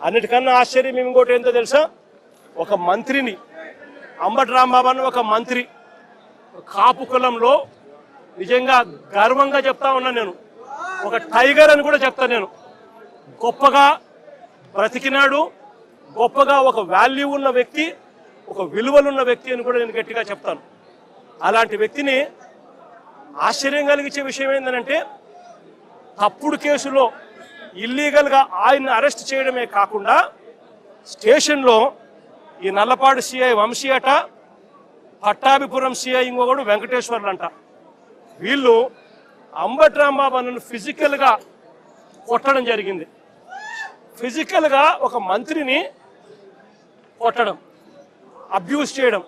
అన్నిటికన్నా ఆశ్చర్యం ఇంకోటి ఏంటో తెలుసా, ఒక మంత్రిని, అంబటి రాంబాబు అన్న ఒక మంత్రి, కాపు కులంలో నిజంగా గర్వంగా చెప్తా ఉన్నా నేను, ఒక టైగర్ అని కూడా చెప్తా నేను. గొప్పగా బ్రతికినాడు, గొప్పగా ఒక వాల్యూ ఉన్న వ్యక్తి, ఒక విలువలున్న వ్యక్తి అని కూడా నేను గట్టిగా చెప్తాను. అలాంటి వ్యక్తిని ఆశ్చర్యం కలిగించే విషయం ఏంటంటే, తప్పుడు కేసులో ఇల్లీగల్గా ఆయన్ని అరెస్ట్ చేయడమే కాకుండా స్టేషన్లో ఈ నల్లపాడు సిఐ వంశీ అట, పట్టాభిపురం సిఐ ఇంకొకడు వెంకటేశ్వర్లు అంట, వీళ్ళు అంబటి రాంబాబు అన్నను ఫిజికల్గా కొట్టడం జరిగింది. ఫిజికల్గా ఒక మంత్రిని కొట్టడం, అబ్యూస్ చేయడం.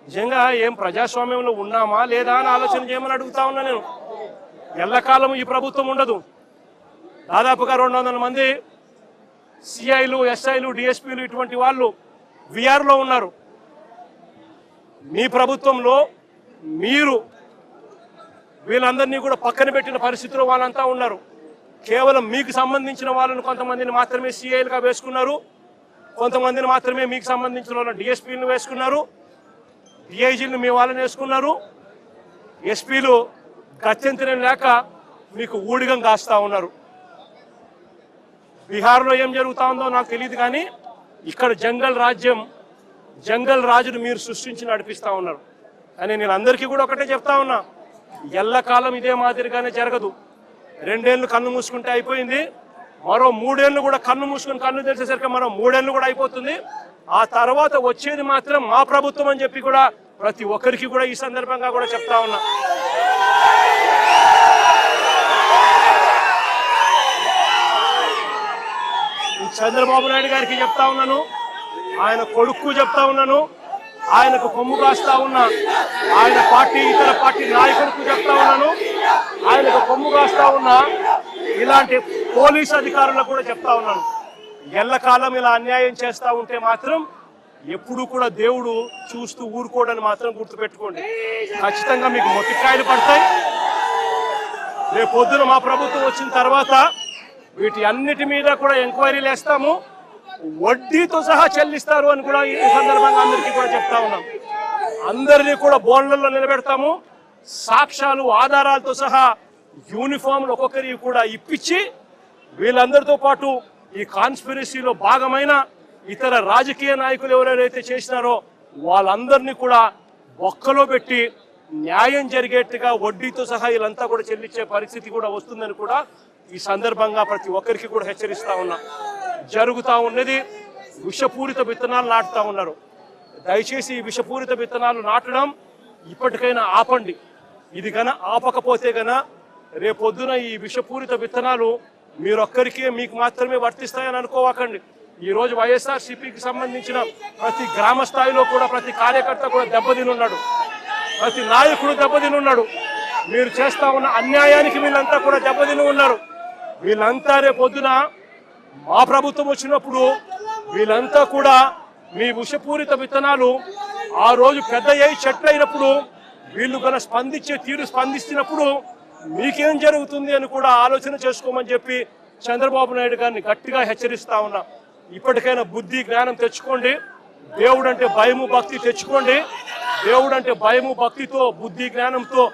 నిజంగా ఏం ప్రజాస్వామ్యంలో ఉన్నామా లేదా అని ఆలోచన చేయమని అడుగుతా ఉన్నా నేను. ఎల్లకాలం ఈ ప్రభుత్వం ఉండదు. దాదాపుగా 200 మంది సిఐలు, ఎస్ఐలు, డిఎస్పీలు ఇటువంటి వాళ్ళు విఆర్లో ఉన్నారు. మీ ప్రభుత్వంలో మీరు వీళ్ళందరినీ కూడా పక్కన పెట్టిన పరిస్థితిలో వాళ్ళంతా ఉన్నారు. కేవలం మీకు సంబంధించిన వాళ్ళను కొంతమందిని మాత్రమే సిఐలుగా వేసుకున్నారు, కొంతమందిని మాత్రమే మీకు సంబంధించిన వాళ్ళని డిఎస్పీలను వేసుకున్నారు, డిఐజీలను మీ వాళ్ళని వేసుకున్నారు. ఎస్పీలు గత్యంతరం లేక మీకు ఊడిగం కాస్తా ఉన్నారు. బీహార్లో ఏం జరుగుతా ఉందో నాకు తెలియదు, కానీ ఇక్కడ జంగల్ రాజ్యం, జంగల్ రాజును మీరు సృష్టించి నడిపిస్తా ఉన్నారు. కానీ నేను అందరికీ కూడా ఒకటే చెప్తా ఉన్నా, ఎల్లకాలం ఇదే మాదిరిగానే జరగదు. 2 ఏళ్ళు కన్ను మూసుకుంటే అయిపోయింది, మరో 3 ఏళ్ళు కూడా కన్ను మూసుకుని కన్ను తెరిచేసరికి మరో 3 ఏళ్ళు కూడా అయిపోతుంది. ఆ తర్వాత వచ్చేది మాత్రం మా ప్రభుత్వం అని చెప్పి కూడా ప్రతి ఒక్కరికి కూడా ఈ సందర్భంగా కూడా చెప్తా ఉన్నా. చంద్రబాబు నాయుడు గారికి చెప్తా ఉన్నాను, ఆయన కొడుకు చెప్తా ఉన్నాను, ఆయనకు కొమ్ము కాస్తా ఉన్నా ఆయన పార్టీ ఇతర పార్టీ నాయకులకు చెప్తా ఉన్నాను, ఆయనకు కొమ్ము కాస్తా ఉన్నా ఇలాంటి పోలీస్ అధికారులకు కూడా చెప్తా ఉన్నాను. ఎల్లకాలం ఇలా అన్యాయం చేస్తా ఉంటే మాత్రం ఎప్పుడు కూడా దేవుడు చూస్తూ ఊరుకోవడానికి మాత్రం గుర్తుపెట్టుకోండి. ఖచ్చితంగా మీకు మొట్టికాయలు పడతాయి. రేపు పొద్దున మా ప్రభుత్వం వచ్చిన తర్వాత వీటి అన్నిటి మీద కూడా ఎంక్వైరీలు వేస్తాము, వడ్డీతో సహా చెల్లిస్తారు అని కూడా ఈ సందర్భంగా అందరికీ కూడా చెప్తా ఉన్నాం. అందరినీ కూడా బోన్లలో నిలబెడతాము, సాక్ష్యాలు ఆధారాలతో సహా యూనిఫామ్లు ఒక్కొక్కరికి కూడా ఇప్పించి వీళ్ళందరితో పాటు ఈ కాన్స్పిరసీలో భాగమైన ఇతర రాజకీయ నాయకులు ఎవరైతే చేసినారో వాళ్ళందరినీ కూడా ఒక్కలో పెట్టి న్యాయం జరిగేట్టుగా వడ్డీతో సహా వీళ్ళంతా కూడా చెల్లించే పరిస్థితి కూడా వస్తుందని కూడా ఈ సందర్భంగా ప్రతి ఒక్కరికి కూడా హెచ్చరిస్తా ఉన్నా. జరుగుతూ ఉన్నది విషపూరిత విత్తనాలు నాటుతా ఉన్నారు. దయచేసి ఈ విషపూరిత విత్తనాలు నాటడం ఇప్పటికైనా ఆపండి. ఇది గన ఆపకపోతే గన రేపొద్దున ఈ విషపూరిత విత్తనాలు మీరొక్కరికే మీకు మాత్రమే వర్తిస్తాయని అనుకోవాకండి. ఈ రోజు వైఎస్ఆర్సీపీకి సంబంధించిన ప్రతి గ్రామ స్థాయిలో కూడా ప్రతి కార్యకర్త కూడా దెబ్బతినున్నాడు, ప్రతి నాయకుడు దెబ్బతినున్నాడు. మీరు చేస్తా ఉన్న అన్యాయానికి వీళ్ళంతా కూడా దెబ్బతిని ఉన్నారు. వీళ్ళంతా రేపొద్దున మా ప్రభుత్వం వచ్చినప్పుడు వీళ్ళంతా కూడా మీ విషపూరిత విత్తనాలు ఆ రోజు పెద్ద చెట్లు అయినప్పుడు వీళ్ళు కన్నా స్పందించే తీరు స్పందిస్తున్నప్పుడు మీకేం జరుగుతుంది అని కూడా ఆలోచన చేసుకోమని చెప్పి చంద్రబాబు నాయుడు గారిని గట్టిగా హెచ్చరిస్తా ఉన్నా. ఇప్పటికైనా బుద్ధి జ్ఞానం తెచ్చుకోండి. దేవుడు అంటే భయము భక్తి తెచ్చుకోండి. దేవుడు అంటే భయము భక్తితో బుద్ధి జ్ఞానంతో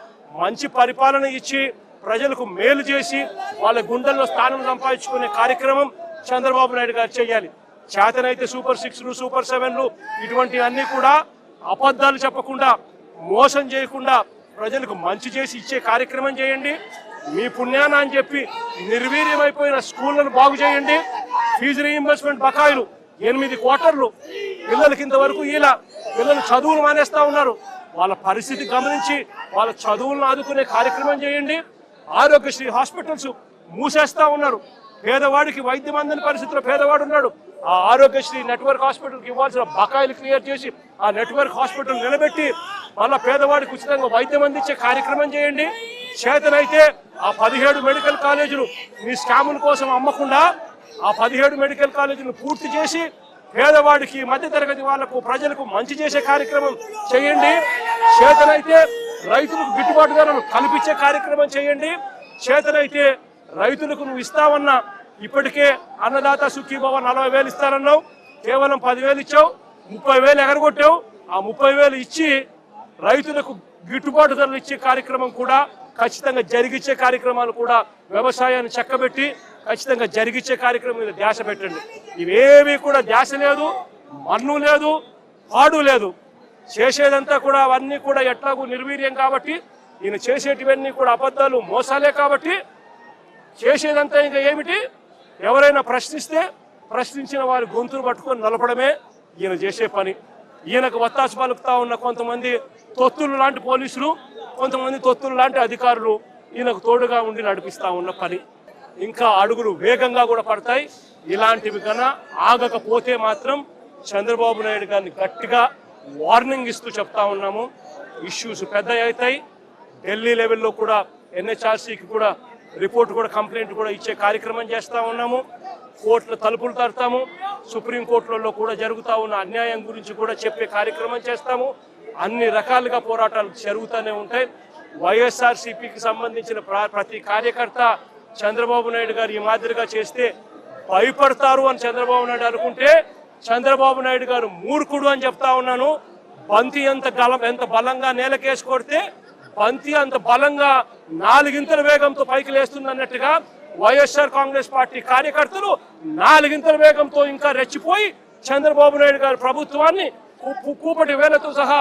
మంచి పరిపాలన ఇచ్చి ప్రజలకు మేలు చేసి వాళ్ళ గుండెల్లో స్థానం సంపాదించుకునే కార్యక్రమం చంద్రబాబు నాయుడు గారు చేయాలి. చేతనైతే సూపర్ 6లు, సూపర్ 7లు ఇటువంటివన్నీ కూడా అబద్ధాలు చెప్పకుండా మోసం చేయకుండా ప్రజలకు మంచి చేసి ఇచ్చే కార్యక్రమం చేయండి. మీ పుణ్యాన అని చెప్పి నిర్వీర్యమైపోయిన స్కూళ్లను బాగు చేయండి. ఫీజు రీయింబర్స్మెంట్ బకాయిలు 8 క్వార్టర్లు పిల్లలకి ఇంతవరకు ఇలా పిల్లలు చదువులు మానేస్తా ఉన్నారు. వాళ్ళ పరిస్థితి గమనించి వాళ్ళ చదువులను ఆదుకునే కార్యక్రమం చేయండి. ఆరోగ్యశ్రీ హాస్పిటల్స్ మూసేస్తా ఉన్నారు. పేదవాడికి వైద్యం అందని పరిస్థితిలో పేదవాడు ఉన్నాడు. ఆ ఆరోగ్యశ్రీ నెట్వర్క్ హాస్పిటల్కి ఇవ్వాల్సిన బకాయిలు క్లియర్ చేసి ఆ నెట్వర్క్ హాస్పిటల్ నిలబెట్టి మళ్ళా పేదవాడికి ఉచితంగా వైద్యం అందించే కార్యక్రమం చేయండి. చేతనైతే ఆ 17 మెడికల్ కాలేజీలు మీ స్కాముల కోసం అమ్మకుండా ఆ 17 మెడికల్ కాలేజీలు పూర్తి చేసి పేదవాడికి, మధ్యతరగతి వాళ్లకు, ప్రజలకు మంచి చేసే కార్యక్రమం చేయండి. చేతనైతే రైతులకు గిట్టుబాటు ధరలు కల్పించే కార్యక్రమం చేయండి. చేతనైతే రైతులకు నువ్వు ఇస్తావన్న ఇప్పటికే అన్నదాత సుఖీభవ 40,000 ఇస్తారన్నావు, కేవలం 10,000 ఇచ్చావు, 30,000 ఎగరగొట్టావు. ఆ 30,000 ఇచ్చి రైతులకు గిట్టుబాటు ధరలు ఇచ్చే కార్యక్రమం కూడా ఖచ్చితంగా జరిగించే కార్యక్రమాలు కూడా వ్యవసాయాన్ని చక్కబెట్టి ఖచ్చితంగా జరిగించే కార్యక్రమం మీద ధ్యాస పెట్టండి. ఇవేవి కూడా ధ్యాస లేదు, మన్ను లేదు, పాడు లేదు. చేసేదంతా కూడా అవన్నీ కూడా ఎట్లాగూ నిర్వీర్యం కాబట్టి, ఈయన చేసేటివన్నీ కూడా అబద్ధాలు మోసాలే కాబట్టి చేసేదంతా ఇంకా ఏమిటి, ఎవరైనా ప్రశ్నిస్తే ప్రశ్నించిన వారి గొంతులు పట్టుకొని నలపడమే ఈయన చేసే పని. ఈయనకు వత్తాసు పలుకుతా ఉన్న కొంతమంది తొత్తులు లాంటి పోలీసులు, కొంతమంది తొత్తులు లాంటి అధికారులు ఈయనకు తోడుగా ఉండి నడిపిస్తా ఉన్న పని. ఇంకా అడుగులు వేగంగా కూడా పడతాయి. ఇలాంటివి కన్నా ఆగకపోతే మాత్రం చంద్రబాబు నాయుడు గారిని గట్టిగా వార్నింగ్ ఇస్తూ చెప్తా ఉన్నాము. ఇష్యూస్ పెద్ద అవుతాయి. ఢిల్లీ లెవెల్లో కూడా ఎన్హెచ్ఆర్సీకి కూడా రిపోర్ట్ కూడా కంప్లైంట్ కూడా ఇచ్చే కార్యక్రమం చేస్తూ ఉన్నాము. కోర్టుల తలుపులు తడతాము. సుప్రీంకోర్టులలో కూడా జరుగుతూ ఉన్న అన్యాయం గురించి కూడా చెప్పే కార్యక్రమం చేస్తాము. అన్ని రకాలుగా పోరాటాలు జరుగుతూనే ఉంటాయి. వైఎస్ఆర్సీపీకి సంబంధించిన ప్రతి కార్యకర్త చంద్రబాబు నాయుడు గారు ఈ మాదిరిగా చేస్తే భయపడతారు అని చంద్రబాబు నాయుడు అనుకుంటే చంద్రబాబు నాయుడు గారు మూర్ఖుడు అని చెప్తా ఉన్నాను. బంతి ఎంత బలంగా నేలకేసి కొడితే బంతి అంత బలంగా 4 ఇంతల వేగంతో పైకి లేస్తుంది అన్నట్టుగా వైఎస్ఆర్ కాంగ్రెస్ పార్టీ కార్యకర్తలు 4 ఇంతల వేగంతో ఇంకా రెచ్చిపోయి చంద్రబాబు నాయుడు గారి ప్రభుత్వాన్ని కూపటి వేలతో సహా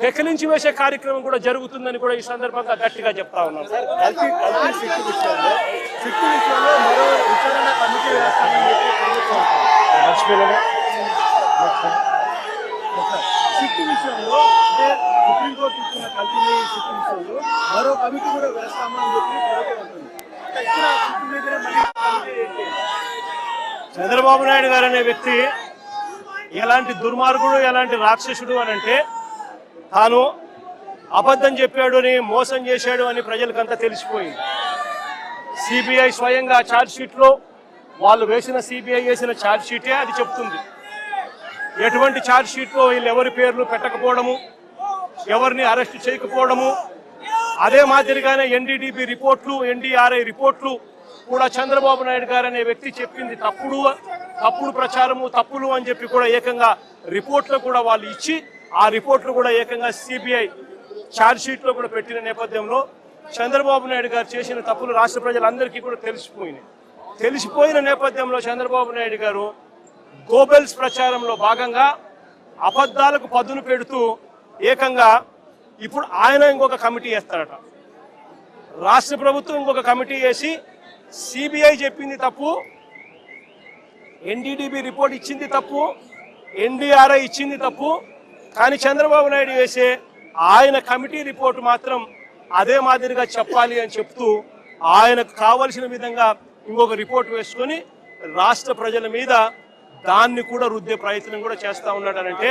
పెకిలించి వేసే కార్యక్రమం కూడా జరుగుతుందని కూడా ఈ సందర్భంగా గట్టిగా చెప్తా ఉన్నాం. సుప్రీంకోర్టు ఇచ్చిన కల్తీ సిట్టు విషయంలో మరో కమిటీ కూడా వేస్తామని చెప్పి చంద్రబాబు నాయుడు గారు అనే వ్యక్తి ఎలాంటి దుర్మార్గుడు, ఎలాంటి రాక్షసుడు అని అంటే, తాను అబద్ధం చెప్పాడు అని, మోసం చేశాడు అని ప్రజలకంతా తెలిసిపోయింది. సిబిఐ స్వయంగా ఛార్జ్ షీట్లో వాళ్ళు వేసిన సిబిఐ వేసిన ఛార్జ్ షీటే అది చెప్తుంది. ఎటువంటి ఛార్జ్ షీట్లో వీళ్ళు ఎవరి పేర్లు పెట్టకపోవడము, ఎవరిని అరెస్ట్ చేయకపోవడము, అదే మాదిరిగానే ఎన్డీడీబీ రిపోర్ట్లు, ఎన్డీఆర్ఐ రిపోర్ట్లు కూడా చంద్రబాబు నాయుడు గారు అనే వ్యక్తి చెప్పింది తప్పుడు ప్రచారము, తప్పులు అని చెప్పి కూడా ఏకంగా రిపోర్ట్లు కూడా వాళ్ళు ఇచ్చి ఆ రిపోర్ట్లు కూడా ఏకంగా సిబిఐ ఛార్జ్ షీట్లో కూడా పెట్టిన నేపథ్యంలో చంద్రబాబు నాయుడు గారు చేసిన తప్పులు రాష్ట్ర ప్రజలందరికీ కూడా తెలిసిపోయిన నేపథ్యంలో చంద్రబాబు నాయుడు గారు గోబెల్స్ ప్రచారంలో భాగంగా అబద్ధాలకు పదును పెడుతూ ఏకంగా ఇప్పుడు ఆయన ఇంకొక కమిటీ వేస్తారట. రాష్ట్ర ప్రభుత్వం ఇంకొక కమిటీ వేసి సిబిఐ చెప్పింది తప్పు, ఎన్డీడీబీ రిపోర్ట్ ఇచ్చింది తప్పు, ఎన్డీఆర్ఐ ఇచ్చింది తప్పు, కానీ చంద్రబాబు నాయుడు వేసే ఆయన కమిటీ రిపోర్టు మాత్రం అదే మాదిరిగా చెప్పాలి అని చెప్తూ ఆయనకు కావలసిన విధంగా ఇంకొక రిపోర్ట్ వేసుకొని రాష్ట్ర ప్రజల మీద దాన్ని కూడా రుద్దే ప్రయత్నం కూడా చేస్తూ ఉన్నాడనంటే,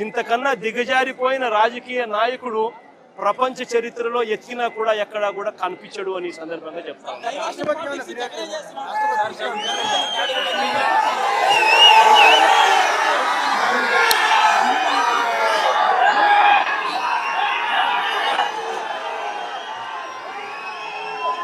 ఇంతకన్నా దిగజారిపోయిన రాజకీయ నాయకుడు ప్రపంచ చరిత్రలో ఎత్తినా కూడా ఎక్కడా కూడా కనిపించడు అని ఈ సందర్భంగా చెప్తాను.